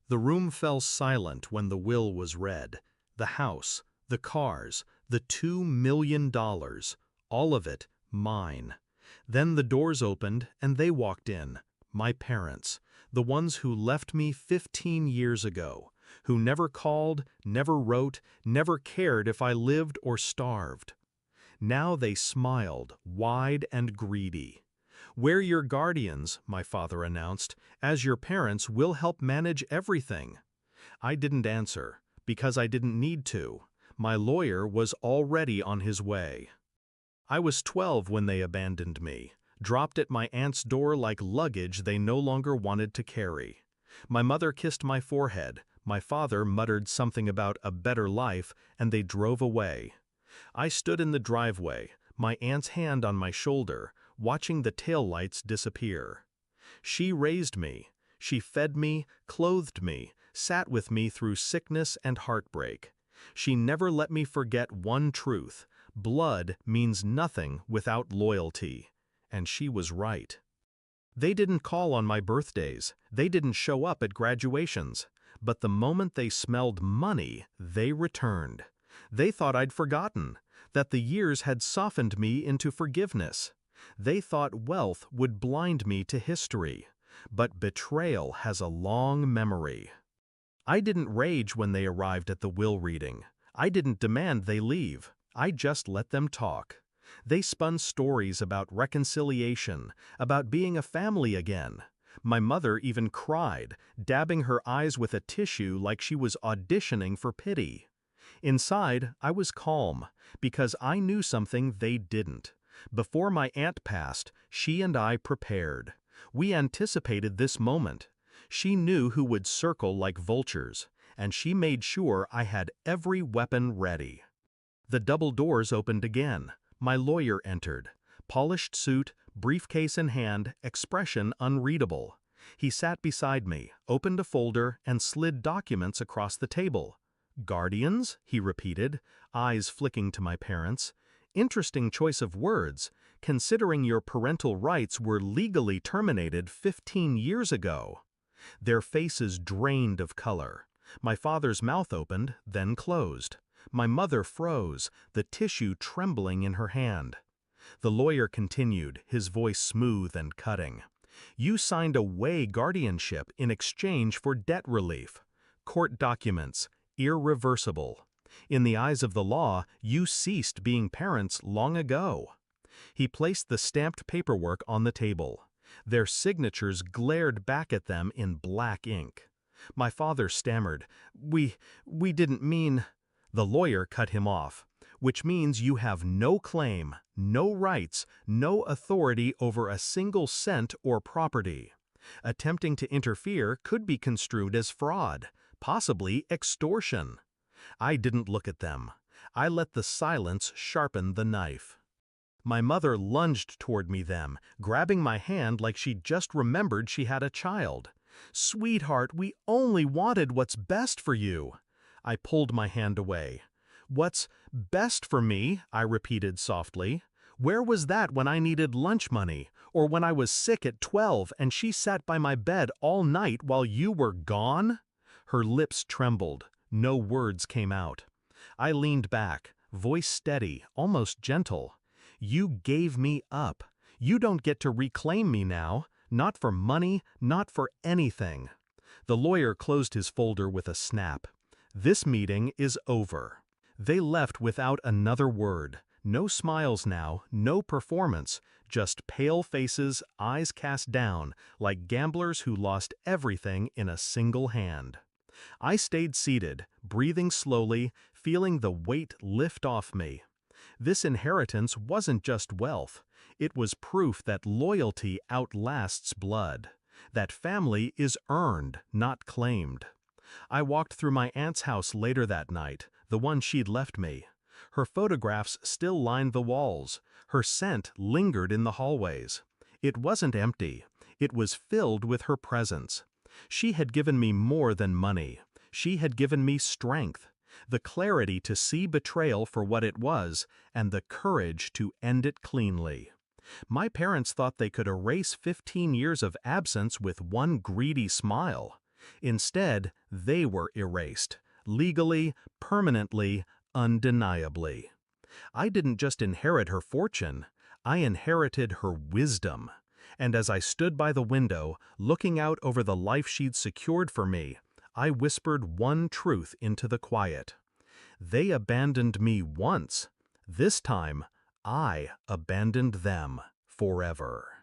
The room fell silent when the will was read. The house, the cars, the $2 million, all of it mine. Then the doors opened and they walked in. My parents, the ones who left me 15 years ago, who never called, never wrote, never cared if I lived or starved. Now they smiled, wide and greedy. "We're your guardians," my father announced. "As your parents, we'll help manage everything." I didn't answer, because I didn't need to. My lawyer was already on his way. I was 12 when they abandoned me, dropped at my aunt's door like luggage they no longer wanted to carry. My mother kissed my forehead, my father muttered something about a better life, and they drove away. I stood in the driveway, my aunt's hand on my shoulder, watching the taillights disappear. She raised me. She fed me, clothed me, sat with me through sickness and heartbreak. She never let me forget one truth: blood means nothing without loyalty. And she was right. They didn't call on my birthdays. They didn't show up at graduations. But the moment they smelled money, they returned. They thought I'd forgotten, that the years had softened me into forgiveness. They thought wealth would blind me to history. But betrayal has a long memory. I didn't rage when they arrived at the will reading. I didn't demand they leave. I just let them talk. They spun stories about reconciliation, about being a family again. My mother even cried, dabbing her eyes with a tissue like she was auditioning for pity. Inside, I was calm, because I knew something they didn't. Before my aunt passed, she and I prepared. We anticipated this moment. She knew who would circle like vultures, and she made sure I had every weapon ready. The double doors opened again. My lawyer entered. Polished suit, briefcase in hand, expression unreadable. He sat beside me, opened a folder, and slid documents across the table. "Guardians?" he repeated, eyes flicking to my parents. "Interesting choice of words, considering your parental rights were legally terminated 15 years ago." Their faces drained of color. My father's mouth opened, then closed. My mother froze, the tissue trembling in her hand. The lawyer continued, his voice smooth and cutting. "You signed away guardianship in exchange for debt relief. Court documents, irreversible. In the eyes of the law, you ceased being parents long ago." He placed the stamped paperwork on the table. Their signatures glared back at them in black ink. My father stammered, We didn't mean—" The lawyer cut him off. "Which means you have no claim, no rights, no authority over a single cent or property. Attempting to interfere could be construed as fraud, possibly extortion." I didn't look at them. I let the silence sharpen the knife. My mother lunged toward me then, grabbing my hand like she'd just remembered she had a child. "Sweetheart, we only wanted what's best for you." I pulled my hand away. "What's best for me?" I repeated softly. "Where was that when I needed lunch money, or when I was sick at 12 and she sat by my bed all night while you were gone?" Her lips trembled. No words came out. I leaned back, voice steady, almost gentle. "You gave me up. You don't get to reclaim me now. Not for money, not for anything." The lawyer closed his folder with a snap. "This meeting is over." They left without another word. No smiles now, no performance, just pale faces, eyes cast down, like gamblers who lost everything in a single hand. I stayed seated, breathing slowly, feeling the weight lift off me. This inheritance wasn't just wealth. It was proof that loyalty outlasts blood, that family is earned, not claimed. I walked through my aunt's house later that night, the one she'd left me. Her photographs still lined the walls. Her scent lingered in the hallways. It wasn't empty. It was filled with her presence. She had given me more than money. She had given me strength, the clarity to see betrayal for what it was, and the courage to end it cleanly. My parents thought they could erase 15 years of absence with one greedy smile. Instead, they were erased, legally, permanently, undeniably. I didn't just inherit her fortune, I inherited her wisdom. And as I stood by the window, looking out over the life she'd secured for me, I whispered one truth into the quiet. They abandoned me once. This time, I abandoned them forever.